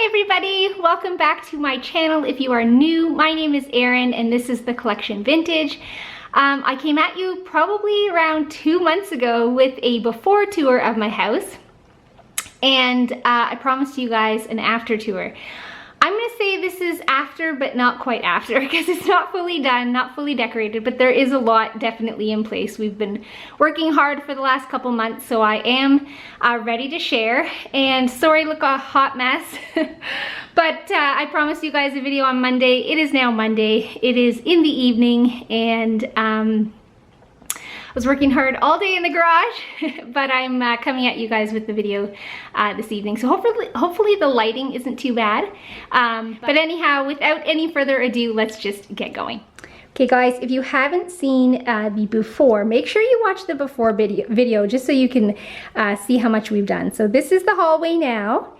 Hi everybody, welcome back to my channel. If you are new, my name is Erin and this is the Collection Vintage. I came at you probably around 2 months ago with a before tour of my house, and I promised you guys an after tour. I'm gonna say this is after, but not quite after, because it's not fully done, not fully decorated, but there is a lot definitely in place. We've been working hard for the last couple months, so I am ready to share. And sorry, look, a hot mess, but I promised you guys a video on Monday. It is now Monday. It is in the evening, and I was working hard all day in the garage, but I'm coming at you guys with the video this evening. So hopefully the lighting isn't too bad. But anyhow, without any further ado, let's just get going. Okay guys, if you haven't seen the before, make sure you watch the before video just so you can see how much we've done. So this is the hallway now.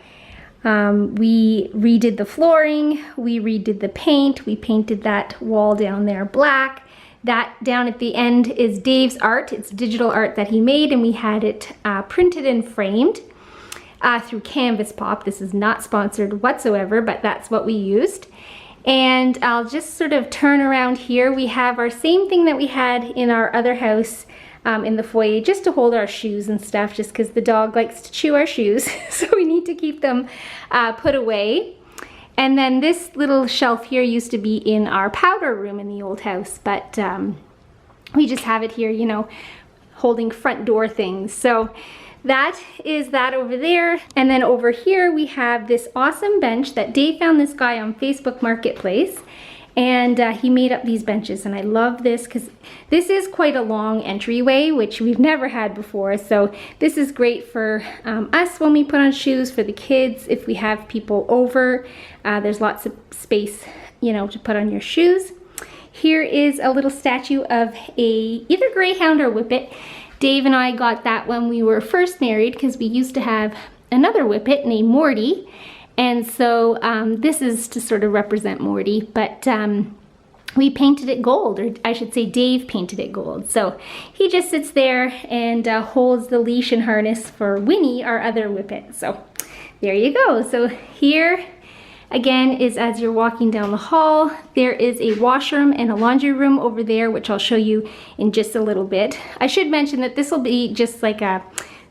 We redid the flooring, we redid the paint, we painted that wall down there black. That down at the end is Dave's art. It's digital art that he made, and we had it printed and framed through Canvas Pop. This is not sponsored whatsoever, but that's what we used. And I'll just sort of turn around here. We have our same thing that we had in our other house in the foyer, just to hold our shoes and stuff, just because the dog likes to chew our shoes. So we need to keep them put away. And then this little shelf here used to be in our powder room in the old house, but we just have it here, you know, holding front door things. So that is that over there. And then over here we have this awesome bench that Dave found this guy on Facebook Marketplace. And he made up these benches, and I love this because this is quite a long entryway, which we've never had before. So this is great for us when we put on shoes, for the kids, if we have people over. There's lots of space, you know, to put on your shoes. Here is a little statue of either greyhound or whippet. Dave and I got that when we were first married because we used to have another whippet named Morty. And so this is to sort of represent Morty, but we painted it gold, or I should say Dave painted it gold. So he just sits there and holds the leash and harness for Winnie, our other whippet. So there you go. So here again is as you're walking down the hall. There is a washroom and a laundry room over there, which I'll show you in just a little bit. I should mention that this will be just like a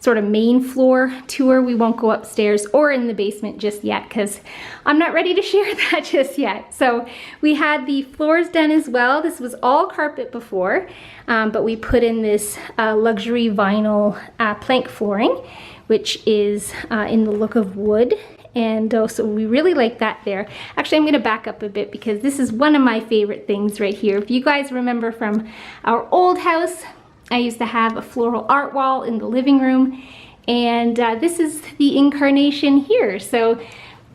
sort of main floor tour. We won't go upstairs or in the basement just yet because I'm not ready to share that just yet. So we had the floors done as well. This was all carpet before, but we put in this luxury vinyl plank flooring, which is in the look of wood. And so we really like that there. Actually, I'm gonna back up a bit because this is one of my favorite things right here. If you guys remember from our old house, I used to have a floral art wall in the living room, and this is the incarnation here. So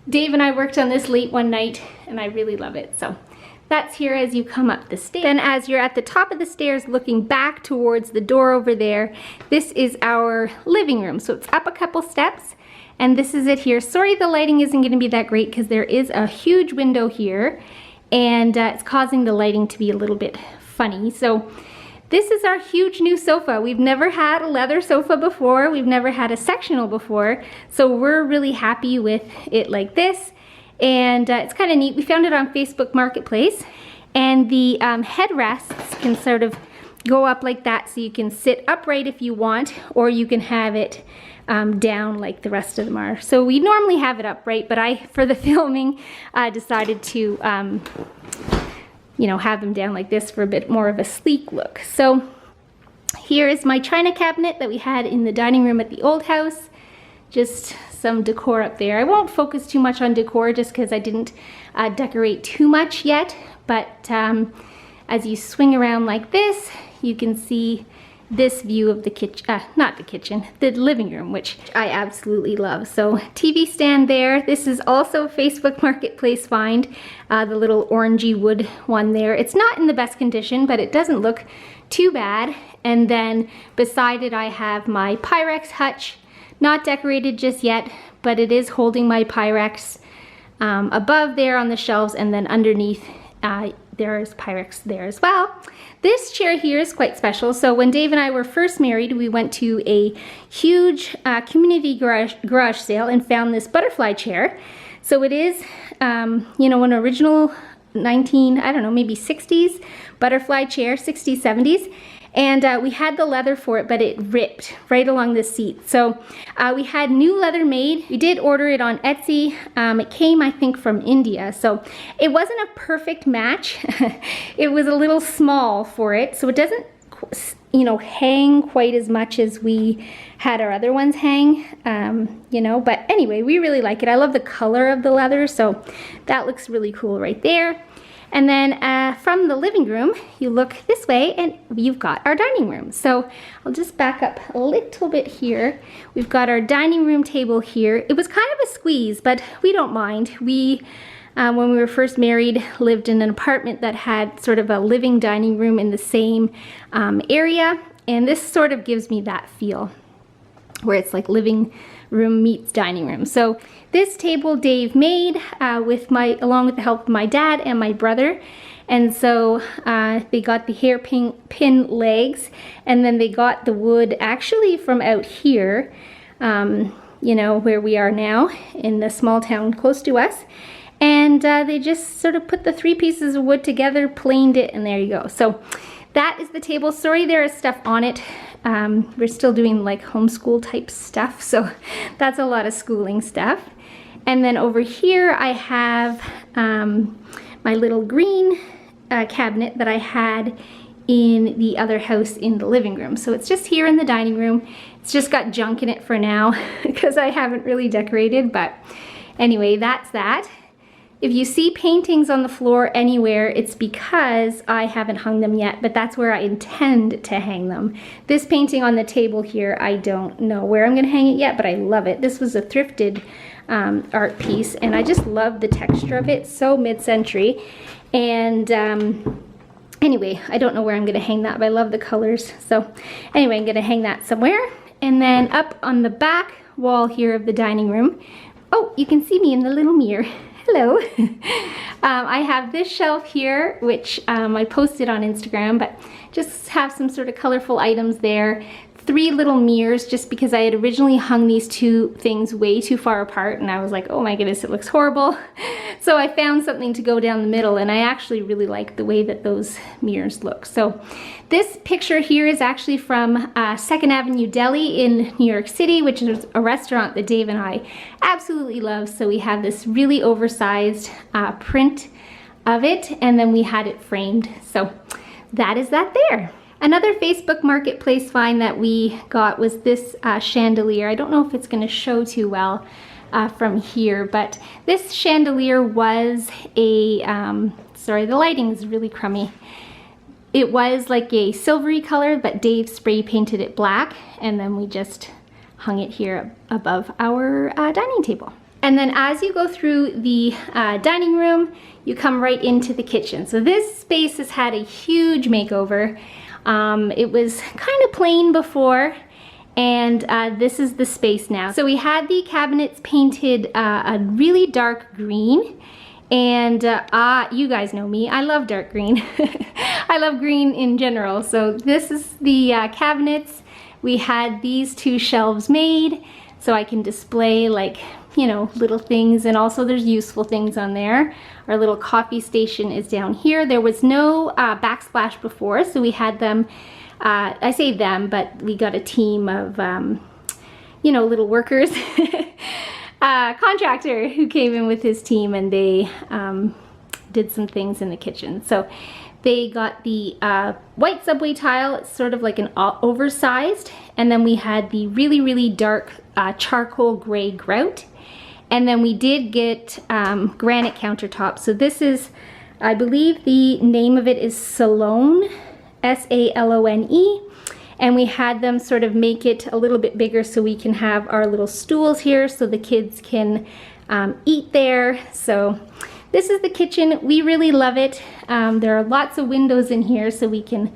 Dave and I worked on this late one night, and I really love it. So that's here as you come up the stairs. Then as you're at the top of the stairs looking back towards the door over there, this is our living room. So it's up a couple steps, and this is it here. Sorry the lighting isn't gonna be that great because there is a huge window here, and it's causing the lighting to be a little bit funny. So this is our huge new sofa. We've never had a leather sofa before. We've never had a sectional before. So we're really happy with it like this. And it's kind of neat. We found it on Facebook Marketplace. And the headrests can sort of go up like that, so you can sit upright if you want, or you can have it down like the rest of them are. So we normally have it upright, but I, for the filming, decided to you know, have them down like this for a bit more of a sleek look. So here is my china cabinet that we had in the dining room at the old house. Just some decor up there. I won't focus too much on decor just because I didn't decorate too much yet, but as you swing around like this, you can see this view of the kitchen, not the kitchen, the living room, which I absolutely love. So TV stand there. This is also Facebook Marketplace find, the little orangey wood one there. It's not in the best condition, but it doesn't look too bad. And then beside it, I have my Pyrex hutch, not decorated just yet, but it is holding my Pyrex above there on the shelves, and then underneath there's Pyrex there as well. This chair here is quite special. So when Dave and I were first married, we went to a huge community garage sale and found this butterfly chair. So it is, you know, an original I don't know, maybe 60s butterfly chair, 60s, 70s. And we had the leather for it, but it ripped right along the seat. So we had new leather made. We did order it on Etsy. It came, I think, from India. So it wasn't a perfect match. It was a little small for it. So it doesn't, you know, hang quite as much as we had our other ones hang, you know. But anyway, we really like it. I love the color of the leather. So that looks really cool right there. And then from the living room, you look this way and you've got our dining room. So I'll just back up a little bit here. We've got our dining room table here. It was kind of a squeeze, but we don't mind. We, when we were first married, lived in an apartment that had sort of a living dining room in the same area. And this sort of gives me that feel where it's like living room meets dining room. So this table Dave made along with the help of my dad and my brother. And so they got the hairpin legs, and then they got the wood actually from out here, you know, where we are now in the small town close to us. And they just sort of put the 3 pieces of wood together, planed it, and there you go. So that is the table. Sorry, there is stuff on it. We're still doing like homeschool type stuff, so that's a lot of schooling stuff. And then over here I have my little green cabinet that I had in the other house in the living room. So it's just here in the dining room. It's just got junk in it for now because I haven't really decorated, but anyway, that's that. If you see paintings on the floor anywhere, it's because I haven't hung them yet, but that's where I intend to hang them. This painting on the table here, I don't know where I'm gonna hang it yet, but I love it. This was a thrifted art piece, and I just love the texture of it, so mid-century. And anyway, I don't know where I'm gonna hang that, but I love the colors. So anyway, I'm gonna hang that somewhere. And then up on the back wall here of the dining room, oh, you can see me in the little mirror. Hello. I have this shelf here, which I posted on Instagram, but just have some sort of colorful items there. 3 little mirrors, just because I had originally hung these 2 things way too far apart, and I was like, oh my goodness, it looks horrible. So I found something to go down the middle, and I actually really like the way that those mirrors look. So this picture here is actually from 2nd Avenue Deli in New York City, which is a restaurant that Dave and I absolutely love. So we have this really oversized print of it, and then we had it framed. So that is that there. Another Facebook Marketplace find that we got was this chandelier. I don't know if it's going to show too well from here, but this chandelier was a, sorry, the lighting is really crummy. It was like a silvery color, but Dave spray painted it black, and then we just hung it here above our dining table. And then as you go through the dining room, you come right into the kitchen. So this space has had a huge makeover. It was kind of plain before, and this is the space now. So we had the cabinets painted a really dark green, and you guys know me, I love dark green. I love green in general. So this is the cabinets. We had these 2 shelves made so I can display, like, you know, little things, and also there's useful things on there. Our little coffee station is down here. There was no backsplash before, so we had them, I say them, but we got a team of, you know, little workers, contractor who came in with his team, and they did some things in the kitchen. So they got the white subway tile. It's sort of like an oversized, and then we had the really, really dark charcoal gray grout. And then we did get granite countertops. So this is, I believe the name of it is Salone, S-A-L-O-N-E. And we had them sort of make it a little bit bigger so we can have our little stools here so the kids can eat there. So this is the kitchen. We really love it. There are lots of windows in here so we can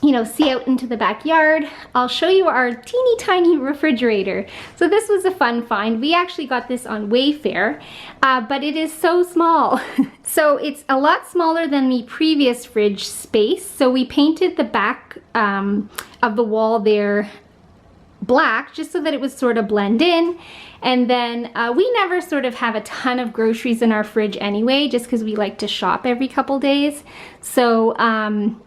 you know, see out into the backyard. I'll show you our teeny tiny refrigerator. So this was a fun find. We actually got this on Wayfair, but it is so small. So it's a lot smaller than the previous fridge space. So we painted the back of the wall there black just so that it would sort of blend in. And then we never sort of have a ton of groceries in our fridge anyway, just because we like to shop every couple days. So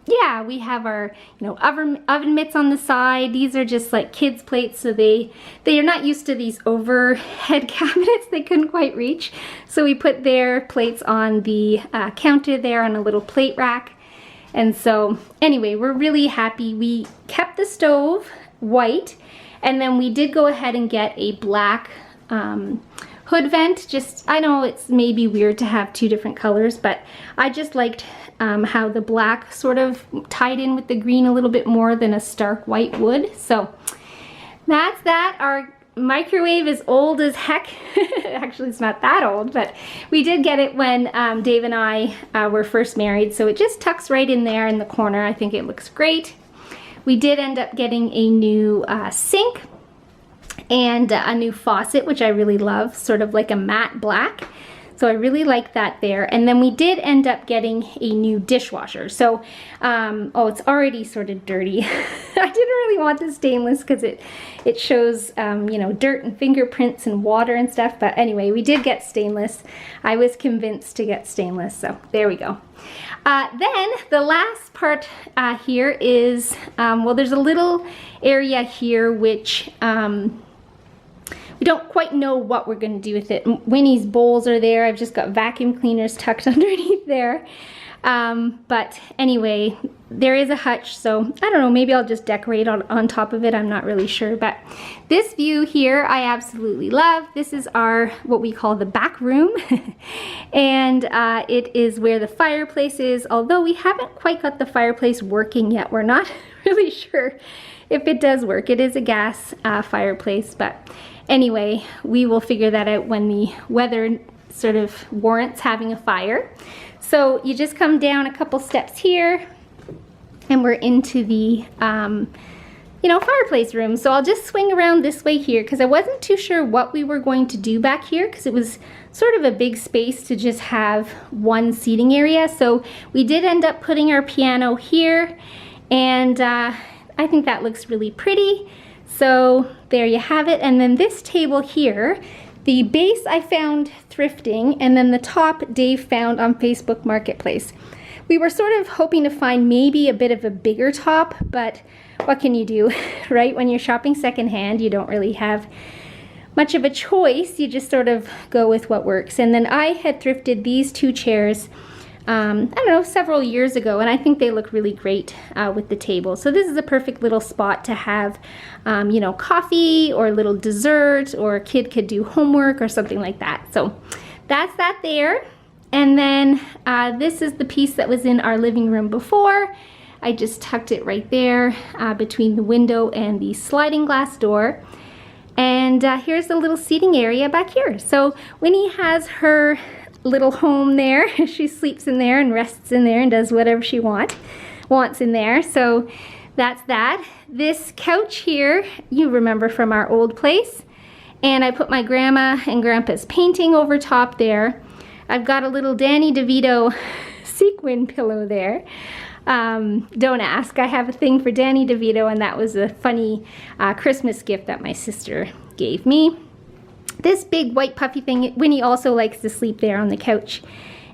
yeah, we have our, you know, oven mitts on the side. These are just like kids' plates, so they are not used to these overhead cabinets they couldn't quite reach. So we put their plates on the counter there on a little plate rack. And so anyway, we're really happy. We kept the stove white, and then we did go ahead and get a black hood vent. Just, I know it's maybe weird to have two different colors, but I just liked how the black sort of tied in with the green a little bit more than a stark white would. So that's that. Our microwave is old as heck. Actually, it's not that old, but we did get it when Dave and I were first married, so it just tucks right in there in the corner. I think it looks great. We did end up getting a new sink and a new faucet, which I really love, sort of like a matte black. So I really like that there. And then we did end up getting a new dishwasher. So, oh, it's already sort of dirty. I didn't really want the stainless because it shows, you know, dirt and fingerprints and water and stuff. But anyway, we did get stainless. I was convinced to get stainless, so there we go. Then the last part here is, well, there's a little area here which we don't quite know what we're going to do with it. Winnie's bowls are there. I've just got vacuum cleaners tucked underneath there. But anyway, there is a hutch, so I don't know, maybe I'll just decorate on top of it. I'm not really sure. But this view here I absolutely love. This is our, what we call the back room. And it is where the fireplace is. Although we haven't quite got the fireplace working yet. We're not really sure if it does work. It is a gas fireplace, but anyway, we will figure that out when the weather sort of warrants having a fire. So you just come down a couple steps here and we're into the, you know, fireplace room. So I'll just swing around this way here because I wasn't too sure what we were going to do back here because it was sort of a big space to just have one seating area. So we did end up putting our piano here, and I think that looks really pretty. So there you have it. And then this table here, the base I found thrifting, and then the top Dave found on Facebook Marketplace. We were sort of hoping to find maybe a bit of a bigger top, but what can you do, right? When you're shopping secondhand, you don't really have much of a choice. You just sort of go with what works. And then I had thrifted these two chairs, I don't know, several years ago, and I think they look really great with the table. So this is a perfect little spot to have, you know, coffee or a little dessert, or a kid could do homework or something like that. So that's that there. And then this is the piece that was in our living room before. I just tucked it right there between the window and the sliding glass door. And here's the little seating area back here. So Winnie has her little home there. She sleeps in there and rests in there and does whatever she wants in there. So that's that. This couch here, you remember from our old place. And I put my grandma and grandpa's painting over top there. I've got a little Danny DeVito sequin pillow there. Don't ask, I have a thing for Danny DeVito, and that was a funny Christmas gift that my sister gave me. This big white puffy thing, Winnie also likes to sleep there on the couch,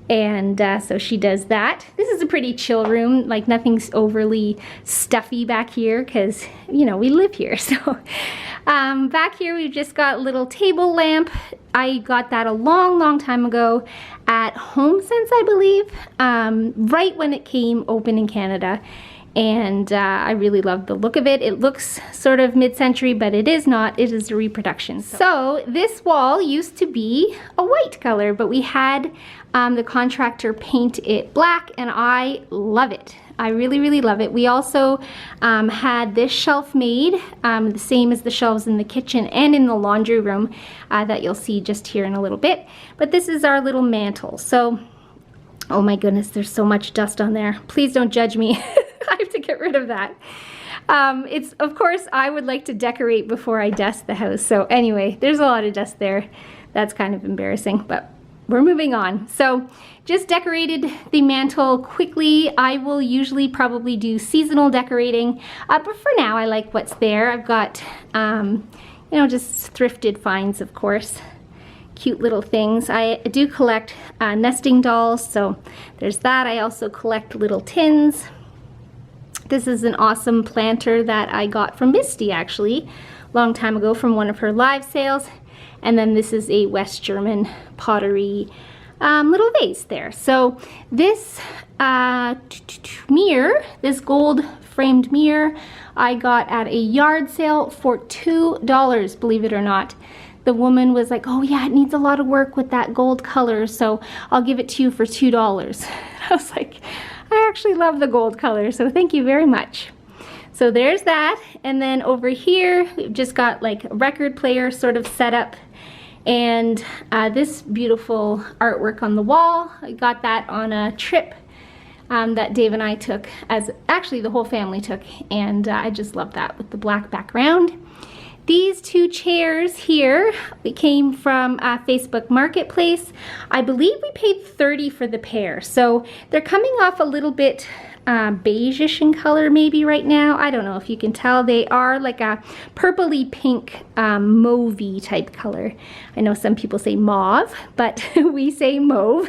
and so she does that. This is a pretty chill room, like nothing's overly stuffy back here because, you know, we live here. So back here we've just got a little table lamp. I got that a long time ago at HomeSense, I believe, right when it came open in Canada. And I really love the look of it. It looks sort of mid-century, but it is not. It is a reproduction. So this wall used to be a white color, but we had the contractor paint it black, and I love it. I really love it. We also had this shelf made, the same as the shelves in the kitchen and in the laundry room that you'll see just here in a little bit. But this is our little mantle. So, oh my goodness, there's so much dust on there. Please don't judge me. I have to get rid of that. It's, of course, I would like to decorate before I dust the house. So anyway, there's a lot of dust there. That's kind of embarrassing, but we're moving on. So just decorated the mantle quickly. I will usually probably do seasonal decorating, but for now I like what's there. I've got, you know, just thrifted finds, of course. Cute little things. I do collect nesting dolls, so there's that. I also collect little tins. This is an awesome planter that I got from Misty, actually, a long time ago from one of her live sales. And then this is a West German pottery little vase there. So this mirror, this gold framed mirror, I got at a yard sale for $2, believe it or not. The woman was like, oh yeah, it needs a lot of work with that gold color, so I'll give it to you for $2. I was like, I actually love the gold color, so thank you very much. So there's that, and then over here, we've just got like a record player sort of set up, and this beautiful artwork on the wall. I got that on a trip that Dave and I took, as actually the whole family took, and I just love that with the black background. These two chairs here, we came from Facebook Marketplace. I believe we paid $30 for the pair, so they're coming off a little bit beige-ish in color maybe right now. I don't know if you can tell. They are like a purpley pink mauve-y type color. I know some people say mauve, but we say mauve.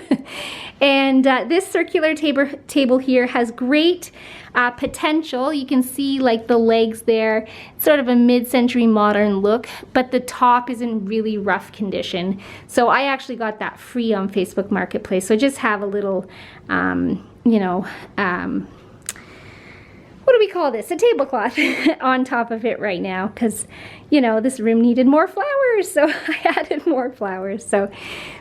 And this circular table here has great potential. You can see like the legs there. It's sort of a mid-century modern look, but the top is in really rough condition. So I actually got that free on Facebook Marketplace. So I just have a little, you know, what do we call this? A tablecloth on top of it right now, because, you know, this room needed more flowers, so I added more flowers. So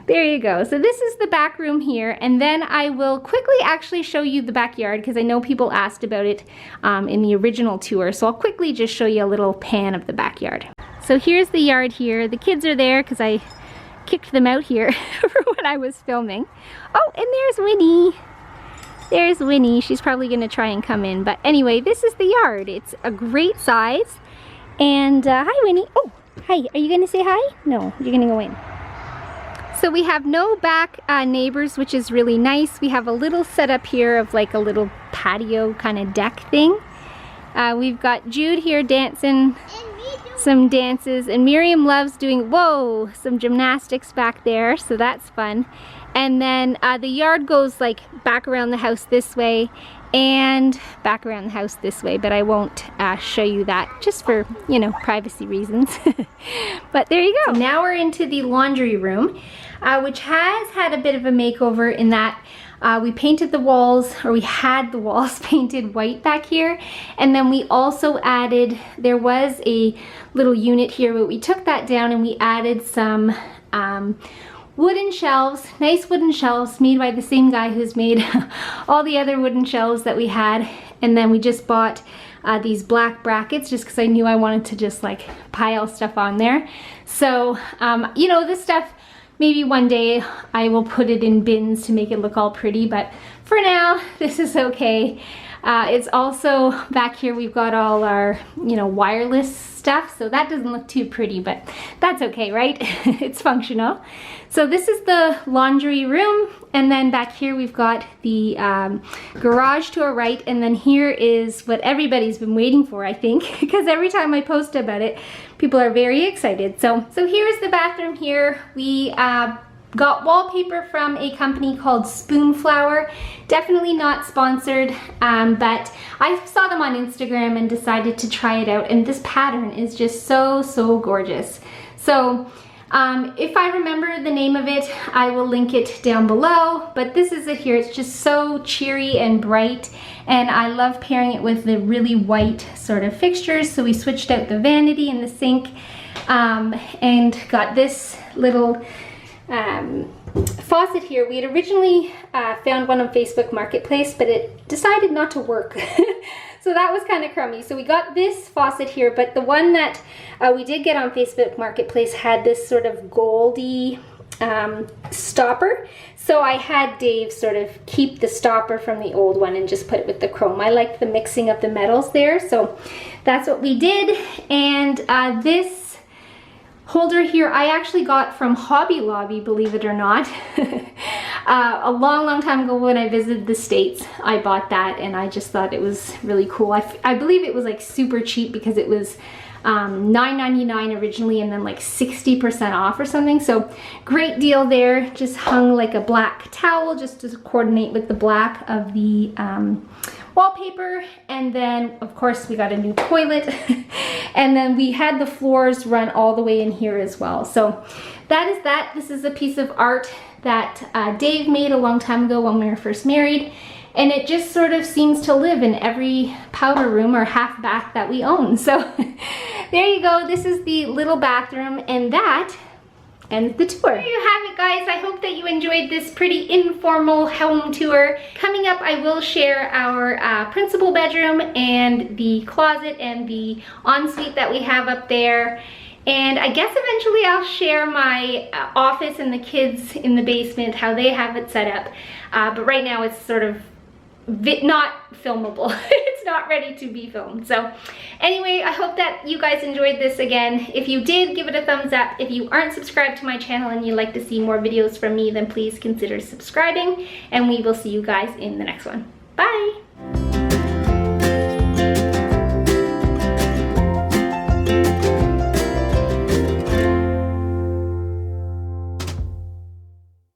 there you go. So this is the back room here, and then I will quickly actually show you the backyard, because I know people asked about it in the original tour, so I'll quickly just show you a little pan of the backyard. So here's the yard here. The kids are there because I kicked them out here for when I was filming. Oh, and there's Winnie. There's Winnie. She's probably going to try and come in. But anyway, this is the yard. It's a great size. And hi, Winnie. Oh, hi. Are you going to say hi? No, you're going to go in. So we have no back neighbors, which is really nice. We have a little setup here of like a little patio kind of deck thing. We've got Jude here dancing some dances. And Miriam loves doing, whoa, some gymnastics back there. So that's fun. And then the yard goes like back around the house this way and back around the house this way, but I won't show you that just for, you know, privacy reasons. But there you go. So now we're into the laundry room, which has had a bit of a makeover in that we painted the walls, or we had the walls painted white back here, and then we also added, there was a little unit here, but we took that down and we added some wooden shelves, nice wooden shelves made by the same guy who's made all the other wooden shelves that we had. And then we just bought these black brackets just because I knew I wanted to just like pile stuff on there. So, you know, this stuff, maybe one day I will put it in bins to make it look all pretty, but for now, this is okay. It's also back here, we've got all our, you know, wireless stuff, so that doesn't look too pretty, but that's okay, right? It's functional. So this is the laundry room, and then back here we've got the garage to our right, and then here is what everybody's been waiting for, I think, because every time I post about it, people are very excited. So here's the bathroom here. We got wallpaper from a company called Spoonflower. Definitely not sponsored, but I saw them on Instagram and decided to try it out, and this pattern is just so gorgeous. So if I remember the name of it, I will link it down below, but this is it here. It's just so cheery and bright, and I love pairing it with the really white sort of fixtures. So we switched out the vanity and the sink, and got this little faucet here. We had originally found one on Facebook Marketplace, but it decided not to work. So that was kind of crummy. So we got this faucet here, but the one that we did get on Facebook Marketplace had this sort of goldy stopper. So I had Dave sort of keep the stopper from the old one and just put it with the chrome. I liked the mixing of the metals there, so that's what we did. And this holder here I actually got from Hobby Lobby, believe it or not. A long time ago when I visited the States, I bought that and I just thought it was really cool. I believe it was like super cheap because it was $9.99 originally and then like 60% off or something. So great deal there. Just hung like a black towel just to coordinate with the black of the wallpaper. And then of course we got a new toilet and then we had the floors run all the way in here as well. So that is that. This is a piece of art that Dave made a long time ago when we were first married. And it just sort of seems to live in every powder room or half bath that we own. So there you go. This is the little bathroom and that ends the tour. There you have it, guys. I hope that you enjoyed this pretty informal home tour. Coming up, I will share our principal bedroom and the closet and the ensuite that we have up there. And I guess eventually I'll share my office and the kids in the basement, how they have it set up. But right now it's sort of not filmable. It's not ready to be filmed. So anyway, I hope that you guys enjoyed this again. If you did, give it a thumbs up. If you aren't subscribed to my channel and you'd like to see more videos from me, then please consider subscribing. And we will see you guys in the next one. Bye!